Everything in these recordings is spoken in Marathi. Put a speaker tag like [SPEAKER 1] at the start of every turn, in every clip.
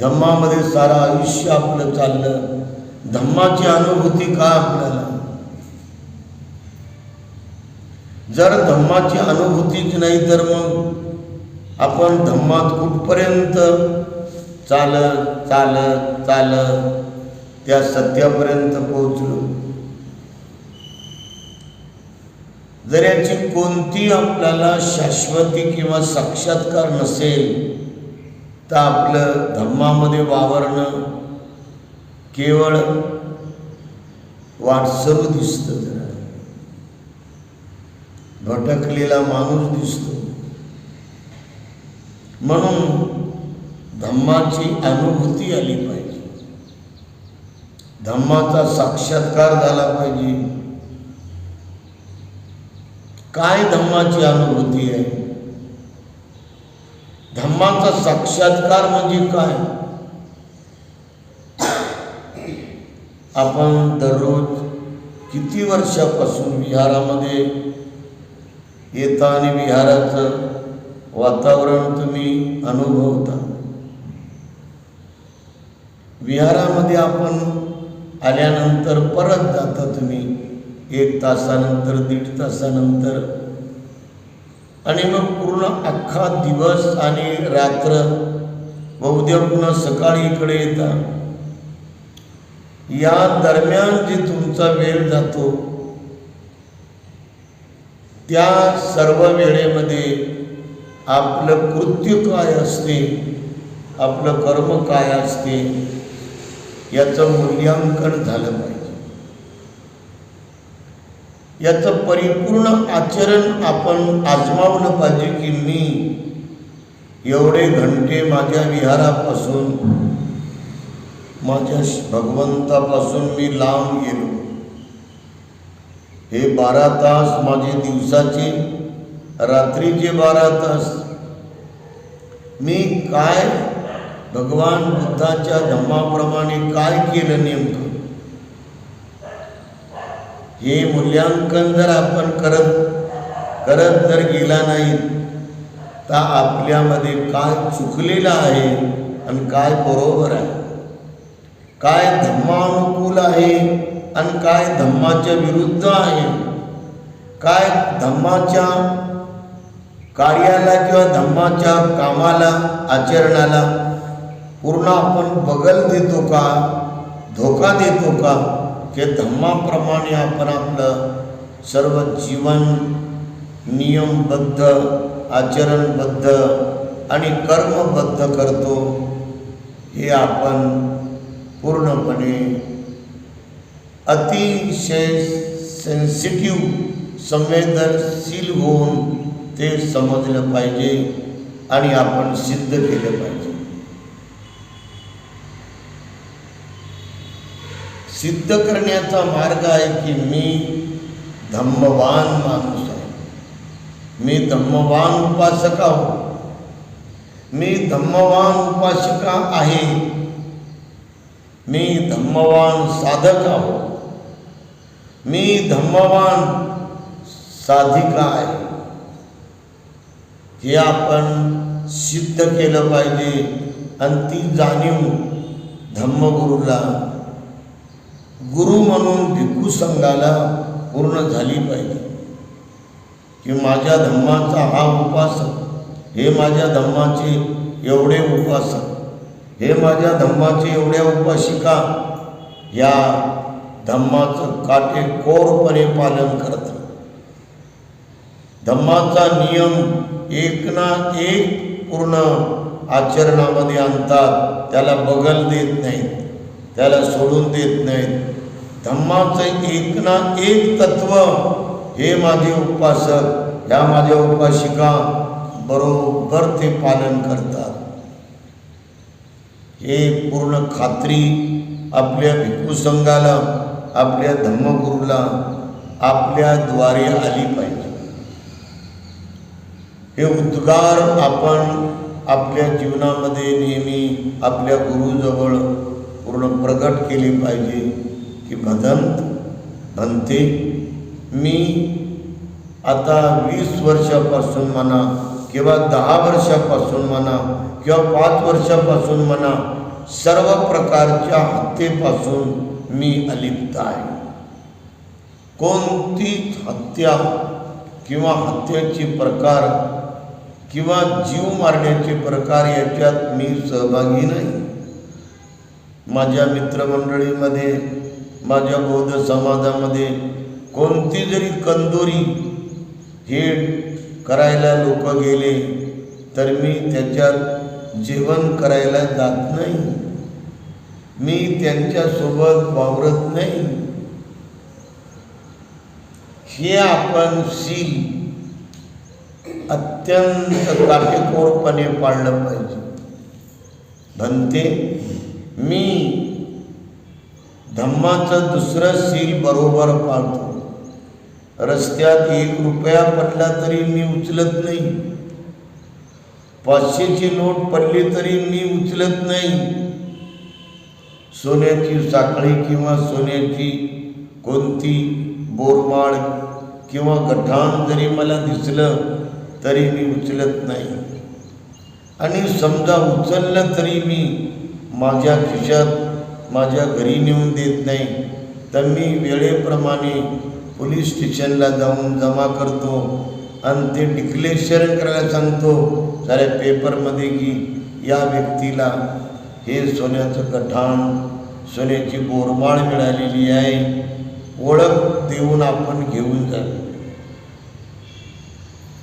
[SPEAKER 1] धम्मामध्ये सारं आयुष्य आपलं चाललं, धम्माची अनुभूती काय आपल्याला? जर धम्माची अनुभूतीच नाही तर मग आपण धम्मात कुठपर्यंत चालत चालत चालत त्या सत्यापर्यंत पोहोचलो? जर याची कोणती आपल्याला शाश्वती किंवा साक्षात्कार नसेल तर आपलं धम्मामध्ये वावरणं केवळ वाटसरू दिसतं, जरा भटकलेला माणूस दिसतो. म्हणून धम्माची अनुभूती आली पाहिजे, धम्माचा साक्षात्कार झाला पाहिजे. काय धम्माची अनुभूती आहे? धम्माचा साक्षात्कार म्हणजे काय? आपण दररोज किती वर्षापासून विहारामध्ये येता आणि विहाराचं वातावरण तुम्ही अनुभवता. विहारामध्ये आपण आल्यानंतर परत जाता तुम्ही 1 तासानंतर, 1.5 तासानंतर, आणि मग पूर्ण अख्खा दिवस आणि रात्र व उद्या पुन्हा सकाळी इकडे येता. या दरम्यान जे तुमचा वेळ जातो त्या सर्व वेळेमध्ये आपलं कृत्य काय असते, आपलं कर्म काय असते याचं मूल्यांकन झालं पाहिजे. याचं परिपूर्ण आचरण आपण आजमावलं पाहिजे की मी एवढे घंटे माझ्या विहारापासून, माझ्या भगवंतापासून मी लांब गेलो. हे 12 तास माझे दिवसाचे, रात्रीचे 12 तास मी काय भगवान बुद्धाच्या धम्माप्रमाणे काय केलं नेमकं, हे मूल्यांकन जर आपण करत जर गेला नाही तर आपल्यामध्ये काय चुकलेलं आहे आणि काय बरोबर आहे, काय धम्मानुकूल आहे आणि काय धम्माच्या विरुद्ध आहे, काय धम्माच्या कार्याला किंवा धम्माच्या कामाला, आचरणाला पूर्ण आपण बगल देतो का, धोका देतो का, की धम्माप्रमाणे आपण आपलं सर्व जीवन नियमबद्ध, आचरणबद्ध आणि कर्मबद्ध करतो. हे आपण पूर्णपणे अतिशय सेन्सिटिव्ह, संवेदनशील होऊन ते समजलं पाहिजे आणि आपण सिद्ध केलं पाहिजे. सिद्ध करण्याचा मार्ग आहे की मी धम्मवान माणूस आहे, मी धम्मवान उपासक आहो, मी धम्मवान उपासिका आहे, मी धम्मवान साधक आहो, मी धम्मवान साधिका आहे. हे आपण सिद्ध केलं पाहिजे आणि ती जाणीव धम्मगुरूला, गुरु म्हणून भिक्खू संघाला पूर्ण झाली पाहिजे की माझ्या धम्माचा हा उपासक, हे माझ्या धम्माचे एवढे उपासक, हे माझ्या धम्माचे एवढ्या उपासिका या धम्माचं काटेकोरपणे पालन करतात. धम्माचा नियम एक ना एक पूर्ण आचरणामध्ये आणतात, त्याला बगल देत नाहीत, त्याला सोडून देत नाहीत. धम्माचं एक ना एक तत्व हे माझे उपासक, ह्या माझ्या उपासिका बरोबर ते पालन करतात. हे पूर्ण खात्री आपल्या भिक्खू संघाला, आपल्या धम्मगुरूला आपल्याद्वारे आली पाहिजे. हे उद्गार आपण आपल्या जीवनामध्ये नेहमी आपल्या गुरुजवळ पूर्ण प्रगट केले पाहिजे की भंते, मी आता 20 वर्षापासून म्हणा किंवा 10 वर्षापासून म्हणा किंवा 5 वर्षापासून म्हणा, सर्व प्रकारच्या हत्येपासून मी अलिप्त आहे. कोणतीच हत्या किंवा हत्येचे प्रकार किंवा जीव मारण्याचे प्रकार याच्यात मी सहभागी नाही. माझ्या मित्रमंडळीमध्ये, माझ्या बौद्ध समाजामध्ये कोणती जरी कंदोरी हे करायला लोक गेले तर मी त्याच्यात जेवण करायला जात नाही. मी त्यांच्यासोबत वावरत नाही. हे आपण शील अत्यंत काटेकोरपणे पाळलं पाहिजे. म्हणते मी धम्माचं दुसरं शील बरोबर पाळतो. रस्त्यात 1 रुपया पडला तरी मी उचलत नाही. 500ची नोट पडली तरी मी उचलत नाही. सोन्याची साखळी किंवा सोन्याची कोणती बोरमाळ किंवा गठाण जरी मला दिसलं तरी मी उचलत नाही. आणि समजा उचललं तरी मी माझ्या खिशात माझ्या घरी नेऊन देत नाही, तर मी वेळेप्रमाणे पोलीस स्टेशनला जाऊन जमा करतो आणि ते डिक्लेरेशन करायला सांगतो साऱ्या पेपरमध्ये की या व्यक्तीला हे सोन्याचं गठाण, सोन्याची बोरमाळ मिळालेली आहे, ओळख देऊन आपण घेऊन जा.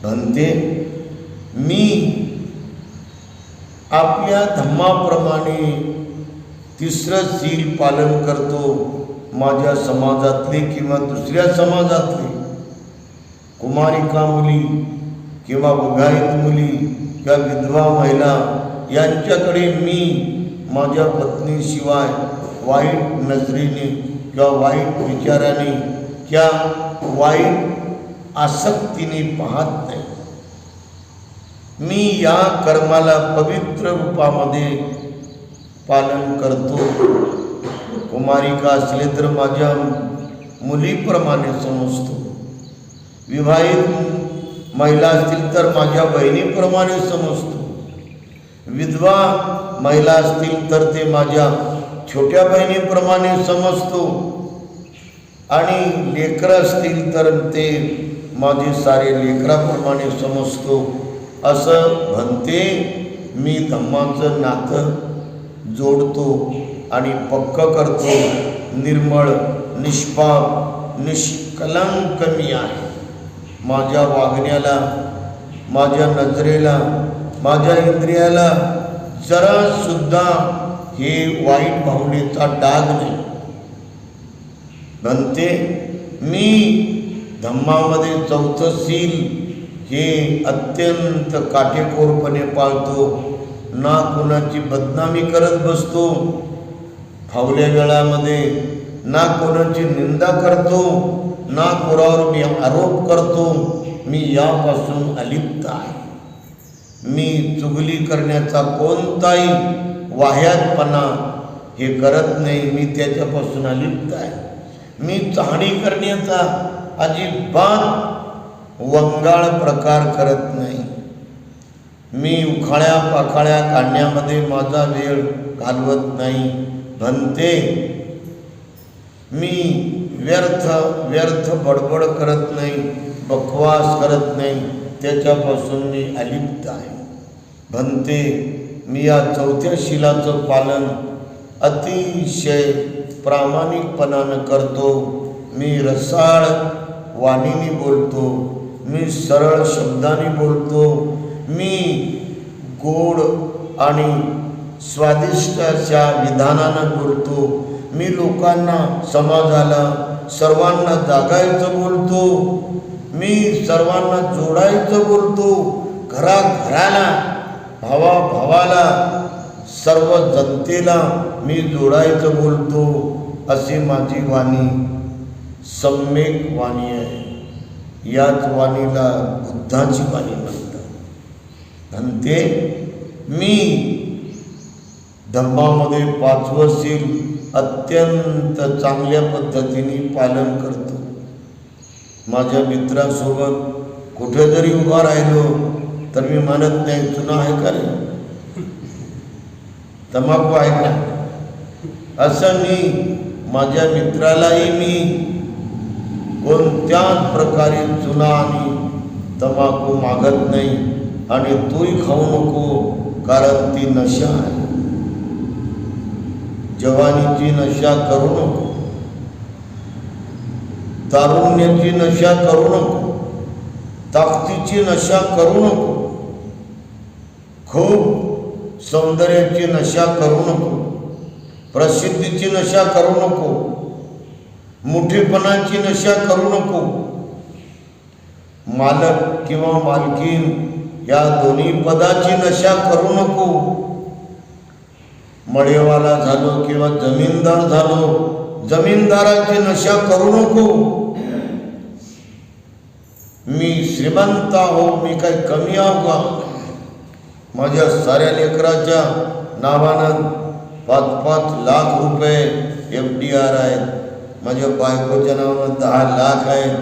[SPEAKER 1] म्हणते मी आपल्या धम्माप्रमाणे तिसरं शील पालन करतो. माझ्या समाजातले किंवा दुसऱ्या समाजातले कुमारिका मुली किंवा विवाहित मुली किंवा विधवा महिला यांच्याकडे मी माझ्या पत्नीशिवाय वाईट नजरेने किंवा वाईट विचाराने किंवा वाईट आसक्तीने पाहत नाही. मी या कर्माला पवित्र रूपामध्ये पालन करतो. कुमारिका असले तर माझ्या मुलीप्रमाणे समजतो. विवाहित महिला असतील तर माझ्या बहिणीप्रमाणे समजतो. विधवा महिला असतील तर ते माझ्या छोट्या बहिणीप्रमाणे समजतो. आणि लेकरं असतील तर ते माझे सारे लेकराप्रमाणे समजतो. असं म्हणते मी धम्माचं नातं जोडतो आणि पक्क करतो. निर्मळ, निष्पाप, निष्कलंक मी आहे. माझ्या वागण्याला, माझ्या नजरेला, माझ्या इंद्रियाला जरा सुद्धा हे वाईट भावनेचा डाग नाही. म्हणते मी धम्मामध्ये 4थं शील हे अत्यंत काटेकोरपणे पाळतो. ना कोणाची बदनामी करत बसतो फावल्या वेळामध्ये, ना कोणाची निंदा करतो, ना कोणावर मी आरोप करतो. मी यापासून अलिप्त आहे. मी चुगली करण्याचा कोणताही वाह्यातपणा हे करत नाही. मी त्याच्यापासून अलिप्त आहे. मी चाहणी करण्याचा अजिबात वंगाळ प्रकार करत नाही. मी उखाळ्या पाखाळ्या काढण्यामध्ये माझा वेळ घालवत नाही. म्हणते मी व्यर्थ बडबड करत नाही, बकवास करत नाही. त्याच्यापासून मी अलिप्त आहे. म्हणते मी या 4थ्या शीलाचं पालन अतिशय प्रामाणिकपणानं करतो. मी रसाळ वाणीने बोलतो. मी सरळ शब्दाने बोलतो. मी गोड आणि स्वादिष्ट अशा विधानानं बोलतो. मी लोकांना, समाजाला, सर्वांना जागायचं बोलतो. मी सर्वांना जोडायचं बोलतो. घराघराला, भावाभावाला, सर्व जनतेला मी जोडायचं बोलतो. अशी माझी वाणी सम्यक वाणी आहे. याच वाणीला बुद्धाची वाणी म्हणतात. म्हणते मी धम्मामध्ये 5वं शील अत्यंत चांगल्या पद्धतीने पालन करतो. माझ्या मित्रासोबत कुठे जरी उभा राहिलो तर मी म्हणत नाही चुना आहे का रे, तंबाखू आहे का. असं मी माझ्या मित्रालाही मी कोणत्याच प्रकारे चुना आणि तंबाखू मागत नाही. आणि तूही खाऊ नको, कारण ती नशा आहे. जवानीची नशा करू नको, तारुण्याची नशा करू नको, ताकदीची नशा करू नको, खूप सौंदर्याची नशा करू नको, प्रसिद्धीची नशा करू नको, मोठेपणाची नशा करू नको. मालक किंवा मालकीन या दोन्ही पदाची नशा करू नको. मळेवाला झालो किंवा जमीनदार झालो, जमीनदाराची नशा करू नको. मी श्रीमंत आहो, मी काही कमी आहो का. माझ्या साऱ्या लेकराच्या नावानं 5-5 लाख रुपये FDR आहेत, माझ्या बायकोच्या नावानं 10 लाख आहेत,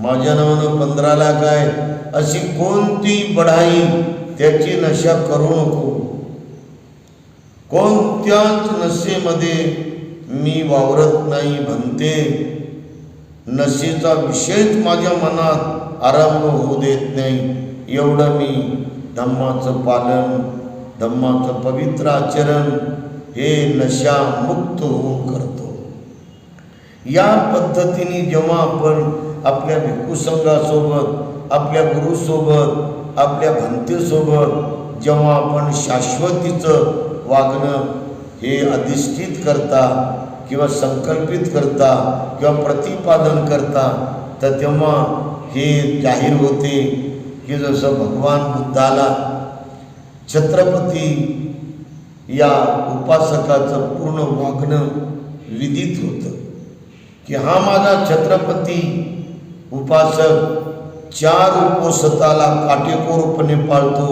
[SPEAKER 1] माझ्या नावानं 15 लाख आहे. अशी कोणती बढाई त्याची नशा करू नको. कोणत्याच नशेमध्ये मी वावरत नाही म्हणते. नशेचा विषयच माझ्या मनात आरंभ होऊ देत नाही. एवढं मी धम्माचं पालन, धम्माचं पवित्र आचरण हे नशामुक्त होऊन करतो. या पद्धतीने जेव्हा आपण आपल्या भिक्खुसंघासोबत, आपल्या गुरुसोबत, आपल्या भंतेसोबत जेव्हा आपण शाश्वतीचं वागणं हे अधिष्ठित करता किंवा संकल्पित करता किंवा प्रतिपादन करता, तर तेव्हा हे जाहीर होते की जसं भगवान बुद्धाला छत्रपती या उपासकाचं पूर्ण वागणं विदित होतं की हा माझा छत्रपती उपासक 4 उपोषताला काटेकोरपणे पाळतो,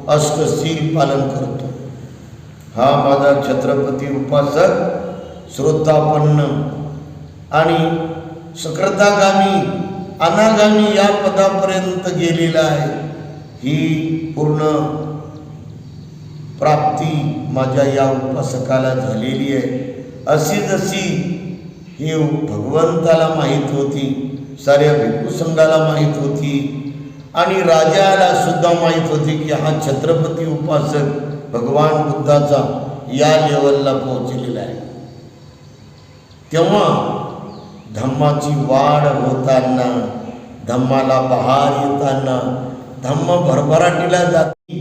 [SPEAKER 1] अष्टशील पालन करतो. हा माझा छत्रपती उपासक श्रोतापन्न आणि सकृतागामी अनागामी या पदापर्यंत गेलेला आहे. ही पूर्ण प्राप्ती माझ्या या उपासकाला झालेली आहे. अशी जशी ही भगवंताला माहीत होती, साऱ्या भिक्खुसंघाला माहीत होती आणि राजाला सुद्धा माहीत होती की हा छत्रपती उपासक भगवान बुद्धाचा या लेवलला पोहोचलेला आहे. तेव्हा धम्माची वाढ होताना, धम्माला बहार येताना, धम्म भरभराटीला जाती,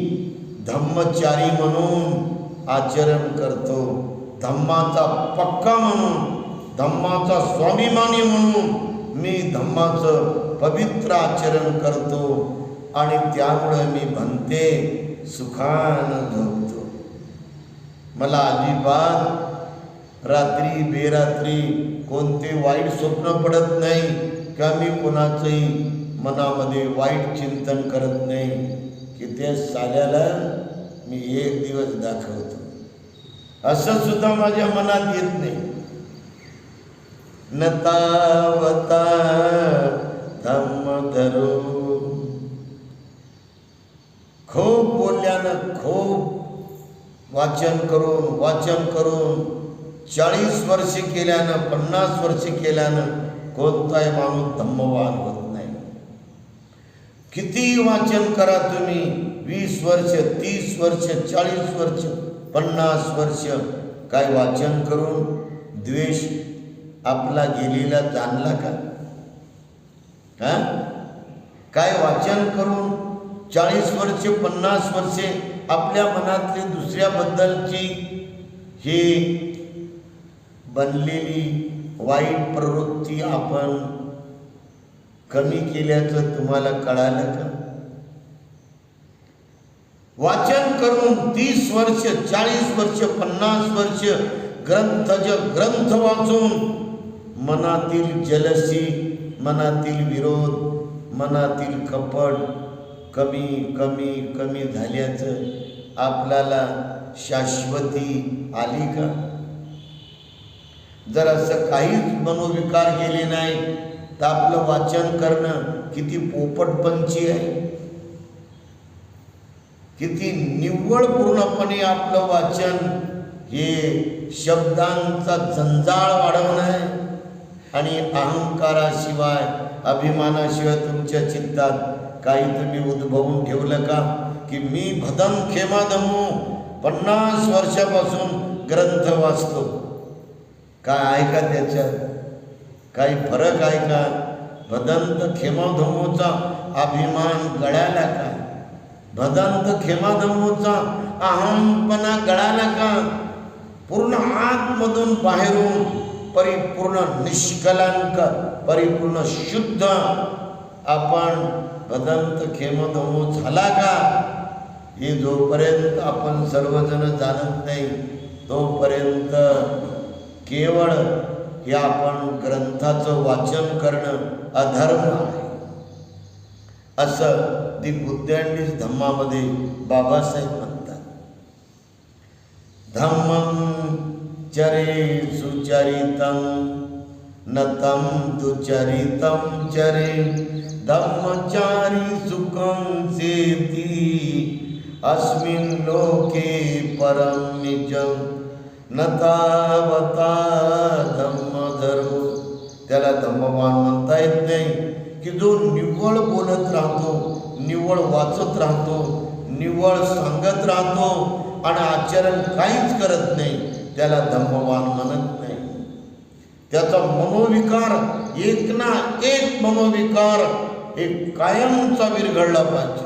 [SPEAKER 1] धम्मचारी म्हणून आचरण करतो, धम्माचा पक्का म्हणून, धम्माचा स्वाभिमानी म्हणून मी धम्माचं पवित्र आचरण करतो आणि त्यामुळे मी म्हणते सुखानं झोपतो. मला अजिबात रात्री बेरात्री कोणते वाईट स्वप्न पडत नाही किंवा मी कोणाचंही मनामध्ये वाईट चिंतन करत नाही की त्या साल्याला मी एक दिवस दाखवतो, असं सुद्धा माझ्या मनात येत नाही. नतावता धम्म धरो. खूप बोलल्यानं, खूप वाचन करून 40 वर्ष केल्यानं, 50 वर्ष केल्यानं कोणताही माणूस धम्मवान होत नाही. किती वाचन करा तुम्ही, 20 वर्ष, 30 वर्ष, 40 वर्ष, 50 वर्ष, काय वाचन करून द्वेष आपला गेलेला जाणला का. काय वाचन करून 40 वर्ष, 50 वर्षे आपल्या मनातली दुसऱ्याबद्दलची ही बनलेली वाईट प्रवृत्ती आपण कमी केल्याचं तुम्हाला कळालं का. वाचन करून 30 वर्ष, 40 वर्ष, 50 वर्ष ग्रंथ वाचून मनातील जलसी, मनातील विरोध, मनातील कपट कमी कमी कमी झाल्याचं आपल्याला शाश्वती आली का. जर असं काहीच मनोविकार गेले नाही तर आपलं वाचन करणं किती पोपटपंची आहे. किती निव्वळ पूर्णपणे आपलं वाचन हे शब्दांचा जंजाळ वाढवणं आहे आणि अहंकाराशिवाय अभिमानाशिवाय तुमच्या चित्तात काही तुम्ही उद्भवून ठेवलं का की मी भदम खेमाधमू 50 वर्षापासून ग्रंथ वाचतो. काय आहे का त्याच्यात काही फरक आहे का? भदंत खेमाधमूचा अभिमान गळाला का? भदंत खेमाधमूचा अहमपणा गळाला का? पूर्ण आतमधून बाहेरून परिपूर्ण निष्कलंक परिपूर्ण शुद्ध आपण भदंत खेमधमू झाला का? हे जोपर्यंत आपण सर्वजण जाणत नाही तोपर्यंत केवळ हे आपण ग्रंथाचं वाचन करणं अधर्म आहे असं दी बुद्धँडीज धम्मामध्ये बाबासाहेब म्हणतात. धम्मं चरे सुचरितं नतं दुचरितं चरे धम्मचारी सुखं सेति अस्मिन् लोके परं निजं नतावता धम्मधर्म. त्याला धम्मवान म्हणता येत नाही की जो निव्वळ बोलत राहतो, निव्वळ वाचत राहतो, निव्वळ सांगत राहतो आणि आचरण काहीच करत नाही त्याला धम्मवान म्हणत नाही. त्याचा मनोविकार एक ना एक मनोविकार एक कायमचा विरघळला पाहिजे.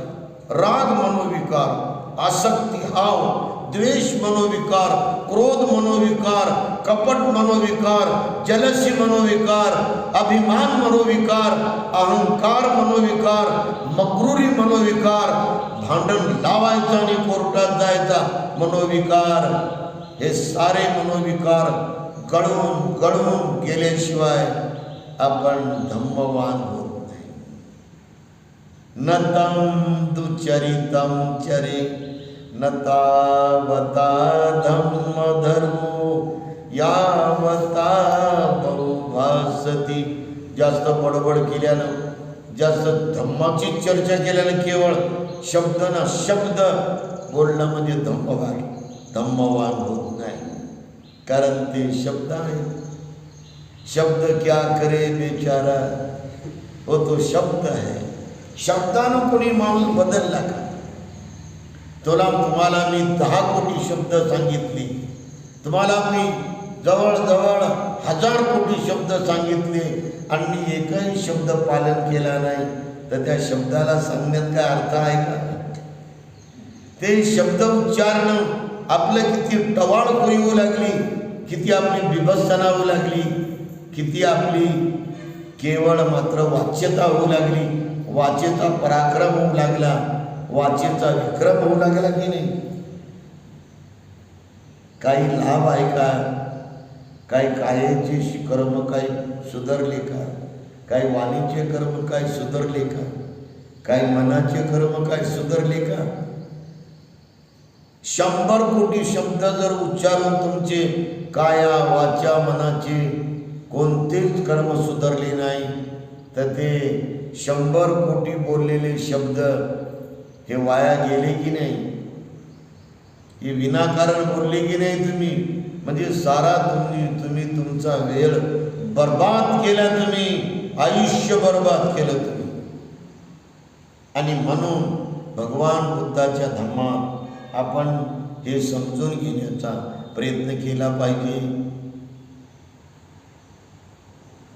[SPEAKER 1] राग मनोविकार, आसक्ती हाव, द्वेष मनोविकार, क्रोध मनोविकार, कपट मनोविकार, जलसी मनोविकार, अभिमान मनोविकार, अहंकार मनोविकार, मक्रुरी मनोविकार, भांडण लावायचा आणि कोर्टात जायचा मनोविकार, हे सारे मनोविकार गळून गळून गेल्याशिवाय आपण धम्मवान होत नाही. नतं दुचरितं चरे नतावता धम्मधर्मो यावता बहुभासती. जास्त बडबड केल्यानं, जास्त धम्माची चर्चा केल्यानं केवळ शब्द ना शब्द बोलणं म्हणजे धम्मवान होत नाही. कारण ते शब्द आहे. शब्द क्या करे बेचारा, वो तो शब्द है. शब्दानं कोणी माणूस बदलला का? तुम्हाला मी 10 कोटी शब्द सांगितले, तुम्हाला मी जवळजवळ 1000 कोटी शब्द सांगितले आणि मी एकही शब्द पालन केला नाही तर त्या शब्दाला सांगण्यात काय अर्थ आहे का? ते शब्द उच्चारणं आपलं किती टवाळखोरी होऊ लागली, किती आपली बिभत्सना होऊ लागली, किती आपली केवळ मात्र वाच्यता होऊ लागली, वाचेचा पराक्रम होऊ लागला, वाचेचा विक्रम होऊ लागला की नाही? काही लाभ आहे का? काही कायेचे कर्म काही सुधारले का? काही वाणीचे कर्म काही सुधारले का? काही मनाचे कर्म काही सुधारले का? 100 कोटी शब्द जर उच्चारून तुमचे काया वाचा मनाचे कोणतेच कर्म सुधारले नाही तर ते 100 कोटी बोललेले शब्द हे वाया गेले की नाही? हे विनाकारण बोलले की नाही तुम्ही? म्हणजे सारा तुम्ही तुमचा वेळ बर्बाद केला, तुम्ही आयुष्य बर्बाद केलं तुम्ही. आणि म्हणून भगवान बुद्धाच्या धम्मात आपण हे समजून घेण्याचा प्रयत्न केला पाहिजे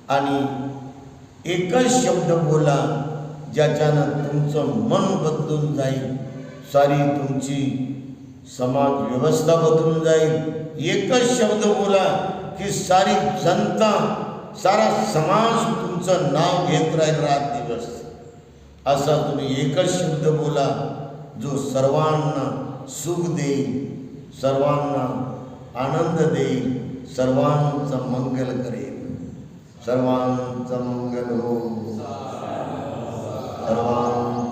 [SPEAKER 1] आणि एकच शब्द बोला ज्याच्यानं तुमचं मन बदलून जाईल, सारी तुमची समाज व्यवस्था बदलून जाईल. एकच शब्द बोला की सारी जनता, सारा समाज तुमचं नाव घेत राहील रात दिवस. असा तुम्ही एकच शब्द बोला जो सर्वांना सुख देईल, सर्वांना आनंद देईल, सर्वांचं मंगल करेल. सर्वांचं मंगल हो. सर्वांचं